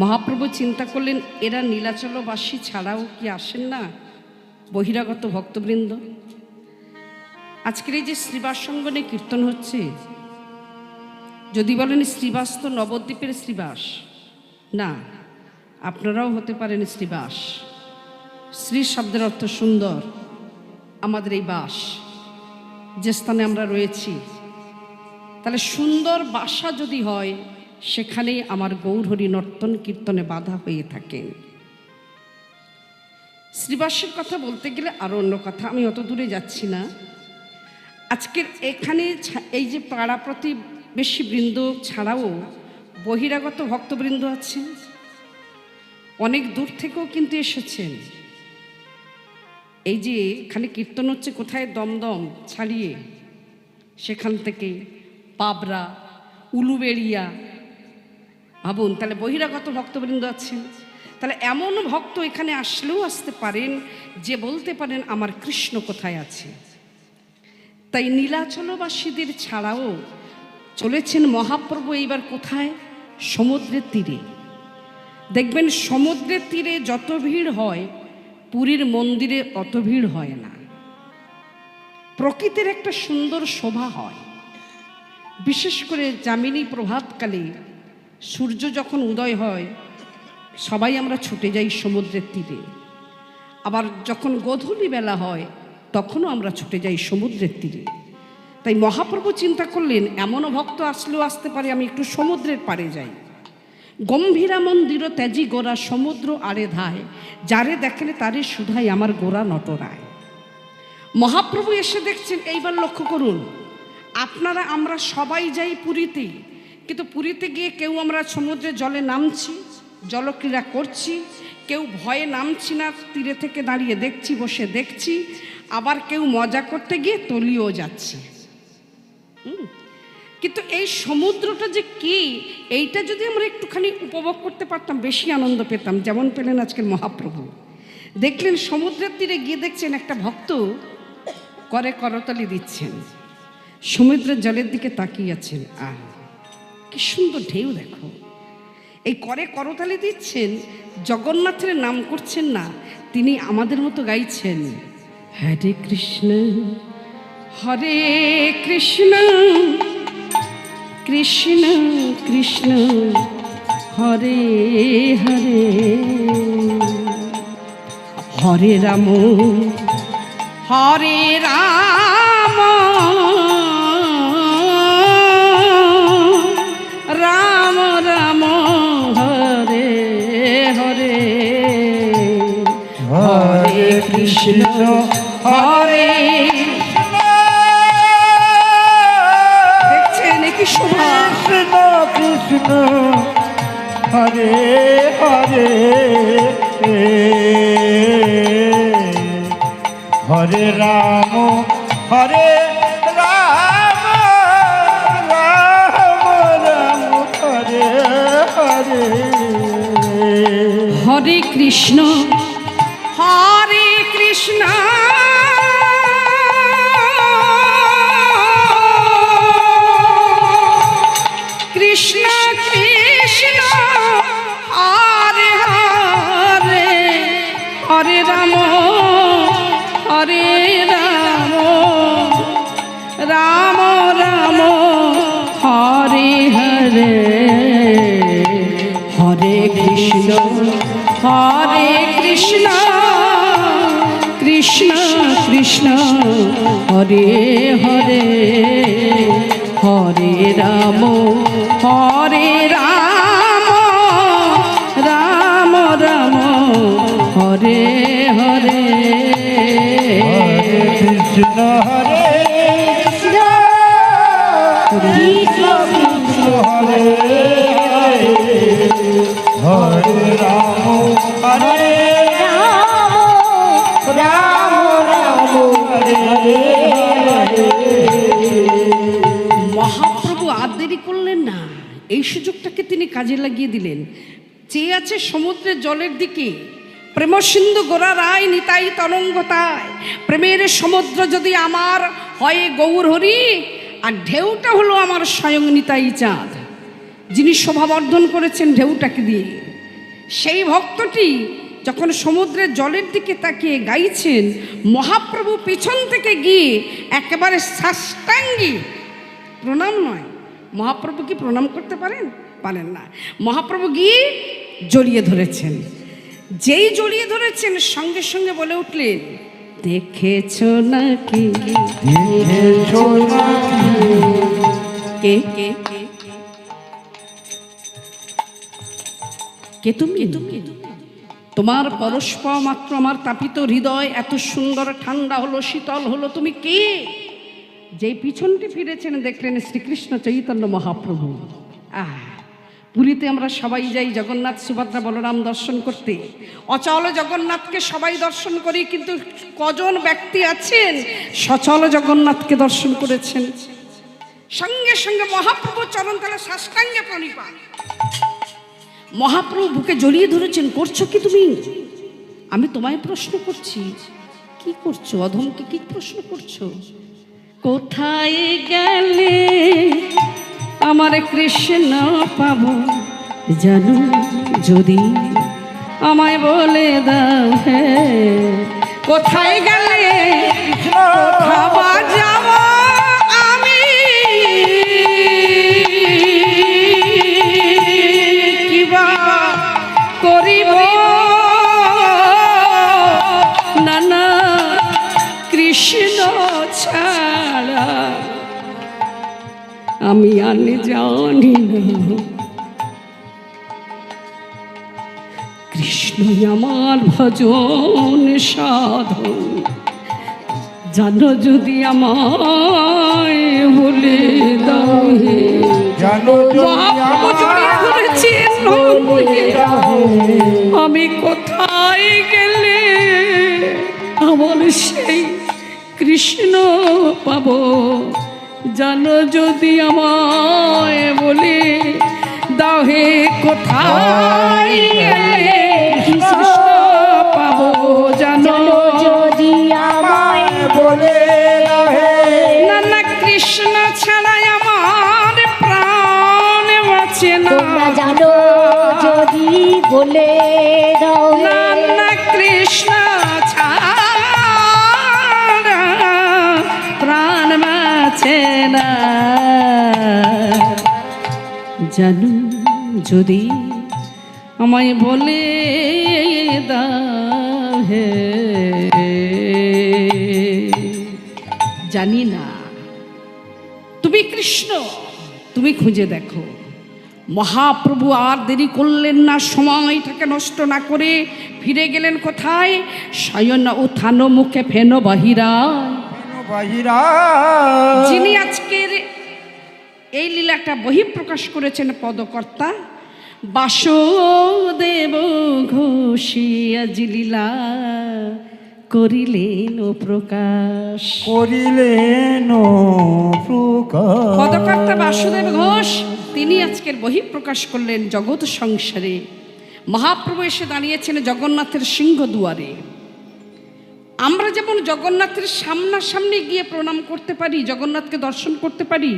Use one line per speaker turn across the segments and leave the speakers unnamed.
মহাপ্রভু চিন্তা করলেন, এরা নীলাচলবাসী ছাড়াও কি আসেন না বহিরাগত ভক্তবৃন্দ? আজকের এই যে শ্রীবাস সঙ্গনে কীর্তন হচ্ছে, যদি বলেন শ্রীবাস তো নবদ্বীপের শ্রীবাস না, আপনারাও হতে পারেন শ্রীবাস। শ্রী শব্দের অর্থ সুন্দর। আমাদের এই বাস যে স্থানে আমরা রয়েছি, তাহলে সুন্দর বাসা যদি হয়, সেখানেই আমার গৌরহরি নর্তন কীর্তনে বাধা হয়ে থাকেন। শ্রীবাসের কথা বলতে গেলে আরও অন্য কথা, আমি অত দূরে যাচ্ছি না। আজকের এখানে এই যে পাড়া প্রতিবেশী বৃন্দ ছাড়াও বহিরাগত ভক্তবৃন্দ আছেন, অনেক দূর থেকেও কিন্তু এসেছেন। এই যে এখানে কীর্তন হচ্ছে কোথায়, দমদম ছাড়িয়ে, সেখান থেকে পাবরা, উলুবেড়িয়া, ভাবুন, তাহলে বহিরাগত ভক্তবৃন্দ আছেন। তাহলে এমন ভক্ত এখানে আসলেও আসতে পারেন যে বলতে পারেন আমার কৃষ্ণ কোথায় আছে। তাই নীলাচলবাসীদের ছাড়াও চলেছেন মহাপ্রভু এইবার কোথায়? সমুদ্রের তীরে। দেখবেন সমুদ্রের তীরে যত ভিড় হয়, পুরীর মন্দিরে অত ভিড় হয় না। প্রকৃতির একটা সুন্দর শোভা হয়। বিশেষ করে যামিনী প্রভাতকালে সূর্য যখন উদয় হয়, সবাই আমরা ছুটে যাই সমুদ্রের তীরে। আবার যখন গোধূলি বেলা হয়, তখনও আমরা ছুটে যাই সমুদ্রের তীরে। তাই মহাপ্রভু চিন্তা করলেন, এমনও ভক্ত আসলেও আসতে পারে, আমি একটু সমুদ্রের পাড়ে যাই। গম্ভীরা মন্দির ত্যাজি গোরা সমুদ্র আড়ে ধায়, যারে দেখলে তারে শুধাই আমার গোরা নটরায়। মহাপ্রভু এসে দেখছেন, এইবার লক্ষ্য করুন, আপনারা আমরা সবাই যাই পুরীতে, কিন্তু পুরীতে গিয়ে কেউ আমরা সমুদ্রের জলে নামছি, জলক্রীড়া করছি, কেউ ভয়ে নামছি না, তীরে থেকে দাঁড়িয়ে দেখছি, বসে দেখছি, আবার কেউ মজা করতে গিয়ে তলিয়েও যাচ্ছি। কিন্তু এই সমুদ্রটা যে কি, এইটা যদি আমরা একটুখানি উপভোগ করতে পারতাম, বেশি আনন্দ পেতাম, যেমন পেলেন আজকের মহাপ্রভু। দেখলেন সমুদ্রের তীরে গিয়ে দেখছেন একটা ভক্ত করে করতালি দিচ্ছেন, সমুদ্রের জলের দিকে তাকিয়ে আছেন। কি সুন্দর ঢেউ দেখো। এই করে করতালি দিচ্ছেন, জগন্নাথের নাম করছেন না, তিনি আমাদের মতো গাইছেন, হরে কৃষ্ণ হরে কৃষ্ণ কৃষ্ণ কৃষ্ণ হরে হরে, হরে রাম হরে রাম রাম রাম হরে হরে, হরে কৃষ্ণ হরে। দেখছেন কি শোভা,
কৃষ্ণ কৃষ্ণ হরে হরে, হরে রাম হরে রাম রাম রাম হরে হরে,
হরে কৃষ্ণ হরে কৃষ্ণ কৃষ্ণ কৃষ্ণ হরে হরে, হরে রাম হরে রাম রাম রাম হরে হরে, হরে কৃষ্ণ হরে কৃষ্ণ কৃষ্ণ কৃষ্ণ হরে হরে, হরে রাম হরে রাম রাম রাম হরে হরে,
কৃষ্ণ হরে কৃষ্ণ কৃষ্ণ কৃষ্ণ হরে হরে রাম হরে রাম রাম রাম হরে হরে।
মহাপ্রভু আর দেরি করলেন না, এই সুযোগটাকে তিনি কাজে লাগিয়ে দিলেন। চেয়ে আছে সমুদ্রের জলের দিকে, প্রেম সিন্ধু গোরা রায় নিতাই তরঙ্গতায়, প্রেমের সমুদ্র যদি আমার হয় গৌরহরি, আর ঢেউটা হলো আমার স্বয়ং নিতাই চাঁদ। যিনি শোভাবর্ধন করেছেন ঢেউটাকে দিয়ে, সেই ভক্তটি যখন সমুদ্রের জলের দিকে তাকিয়ে গাইছেন, মহাপ্রভু পিছন থেকে গিয়ে একেবারে সাষ্টাঙ্গী প্রণাম নয়, মহাপ্রভু কি প্রণাম করতে পারেন? পারেন না। মহাপ্রভু গিয়ে জড়িয়ে ধরেছেন। যেই জড়িয়ে ধরেছেন সঙ্গে সঙ্গে বলে উঠলেন, দেখেছো নাকি
দেখেছো নাকি
কে কে কে কে তুমি? তোমার পরস্পর মাত্র আমার তাপিত হৃদয় এত সুন্দর ঠান্ডা হলো, শীতল হলো, তুমি কে? যেই পিছনটি ফিরেছেন দেখলেন শ্রীকৃষ্ণ চৈতন্য মহাপ্রভু। পুরীতে আমরা সবাই যাই জগন্নাথ সুভদ্রা বলরাম দর্শন করতে। অচল জগন্নাথকে সবাই দর্শন করি, কিন্তু কজন ব্যক্তি আছেন সচল জগন্নাথকে দর্শন করেছেন? সঙ্গে সঙ্গে মহাপ্রভু চরণতলে সাষ্টাঙ্গে প্রণিপাত। মহাপ্রভু বুকে জড়িয়ে ধরেছেন। করছো কি তুমি? আমি তোমায় প্রশ্ন করছি, কি করছো? অধমকে কি প্রশ্ন করছো? কোথায় গেলে আমার কৃষ্ণ পাবো জানো, যদি আমায় বলে দাও। হে কোথায় গেলে কোথাবা যাব আমি, কিবা করিব নানা কৃষ্ণ ছাড়া আমি আনে জানি না। কৃষ্ণই আমার ভজন সাধন, জানো যদি আমায় বলে দাও।
জানো
মহাপ্রভু জড়িয়ে ধরেছেন, আমি কোথায় গেলে আমার সেই কৃষ্ণ পাবো, জানো যদি আমায় বলে দাও। হে কোথায় গেলে কৃষ্ণ পাবো, জানো
যদি আমায়
বলে হে
নানা কৃষ্ণ ছাড়া আমার প্রাণ বাঁচে না।
তোমরা জানো যদি বলে দাও হে।
নানা কৃষ্ণ ছাড়া প্রাণ বাঁচে না, জানো যদি আমায় বলে দাও। হে জানি না তুমি কৃষ্ণ, তুমি খুঁজে দেখো। মহাপ্রভু আর দেরি করলেন না, সময়টাকে নষ্ট না করে ফিরে গেলেন কোথায়? শয়ন উত্থান মুখে ফেন বাহিরা।
বাহিরা
যিনি আজকের এই লীলাটা বহিঃপ্রকাশ করেছেন পদকর্তা বাসুদেব ঘোষিয়া লীলা করিলেন প্রকাশ।
করিলেন প্রকাশ।
পদকর্তা বাসুদেব ঘোষ তিনি আজকের বহিঃপ্রকাশ করলেন জগৎ সংসারে। মহাপ্রভু এসে দাঁড়িয়েছেন জগন্নাথের সিংহ দুয়ারে। আমরা যেমন জগন্নাথের সামনাসামনি গিয়ে প্রণাম করতে পারি, জগন্নাথকে দর্শন করতে পারি,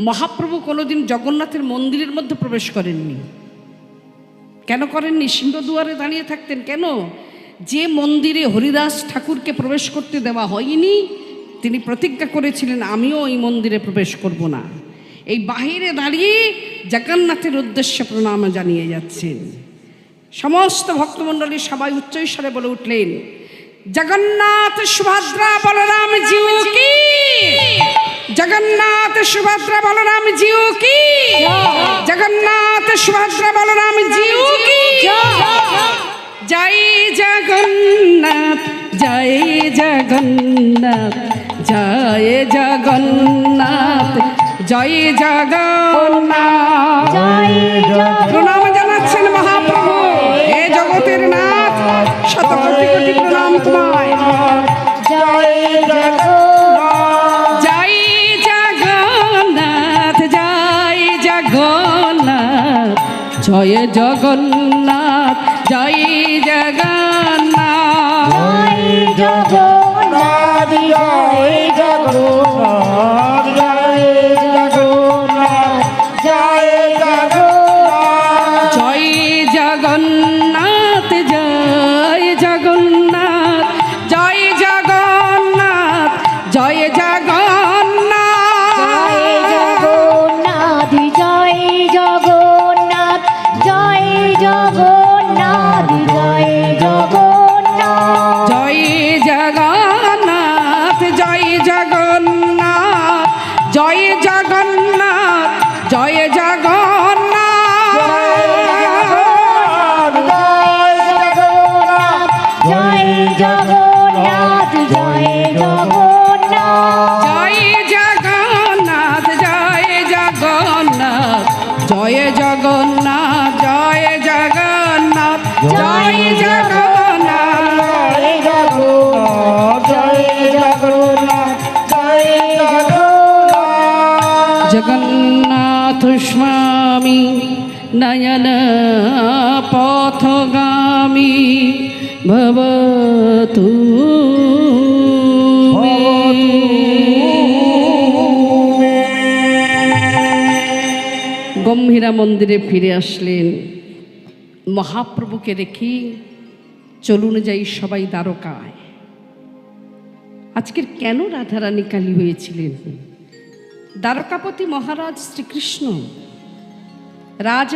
মহাপ্রভু কোনোদিন জগন্নাথের মন্দিরের মধ্যে প্রবেশ করেননি। কেন করেননি? সিংহদুয়ারে দাঁড়িয়ে থাকতেন। কেন? যে মন্দিরে হরিদাস ঠাকুরকে প্রবেশ করতে দেওয়া হয়নি, তিনি প্রতিজ্ঞা করেছিলেন আমিও এই মন্দিরে প্রবেশ করব না। এই বাহিরে দাঁড়িয়ে জগন্নাথের উদ্দেশ্যে প্রণাম জানিয়ে যাচ্ছেন। সমস্ত ভক্তমণ্ডলী সবাই উচ্চৈস্বরে বলে উঠলেন, জগন্নাথ সুভদ্রা বলরাম জিউ কি, জগন্নাথ সুভদ্রা বলরাম জিউ কি, জগন্নাথ সুভদ্রা বলরাম জিউ কি। জয় জগন্নাথ, জয় জগন্নাথ, জয় জগন্নাথ, জয় জগন্নাথ। প্রণাম জানাচ্ছেন মহাপ্রভু। হে জগতের নাথ, শত কোটি কোটি প্রণাম তোমায়।
জয় জগন্নাথ,
জয় জগন্নাথ, জয় জগন্নাথ, জয় জগন্নাথ, জয় জগন্নাথ।
জগন্নাথ, জয় জগন্নাথ, জয় জগন্নাথ, জয় জগন্নাথ,
জয় জগন্নাথ,
জগন্নাথ জয় জগন্নাথ
জয় জগন্নাথ জয় জগন্নাথ জয় জগন্নাথ জয় জগন্নাথ
জয় জগন্নাথ জয় জগন্নাথ
জয় জগন্নাথ জয় জগন্নাথ জয় জগন্নাথ জয় জগন্নাথ জয় জগন্নাথ জগন্নাথ স্বামী নয়ন পথগামী ভবতু মে। গম্ভীরা মন্দিরে ফিরে আসলেন। মহাপ্রভুকে রেখে চলুন যাই সবাই দ্বারকায়। আজকের কেন রাধারানী কালী হয়েছিলেন? দ্বারকাপতি মহারাজ শ্রীকৃষ্ণ রাজ